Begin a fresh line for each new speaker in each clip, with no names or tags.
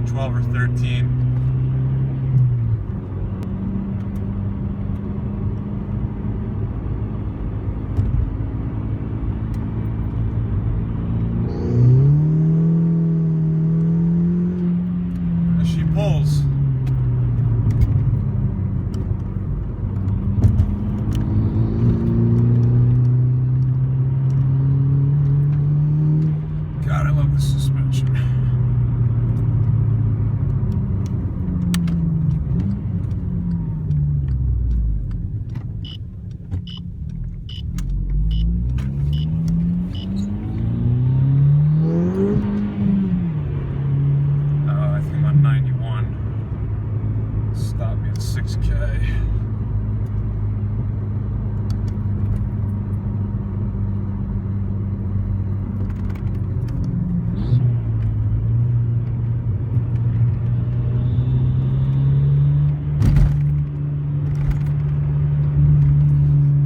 12 or 13. As she pulls. God, I love the suspension. I think I'm on 91. Stop me at 6K.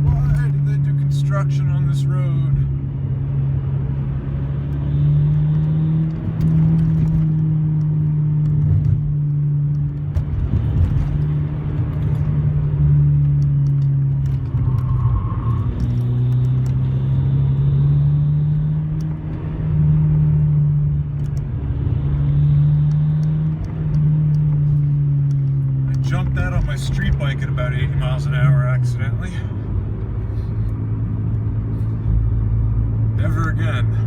Why did they do construction on this road? Jumped out on my street bike at about 80 miles an hour accidentally. Never again.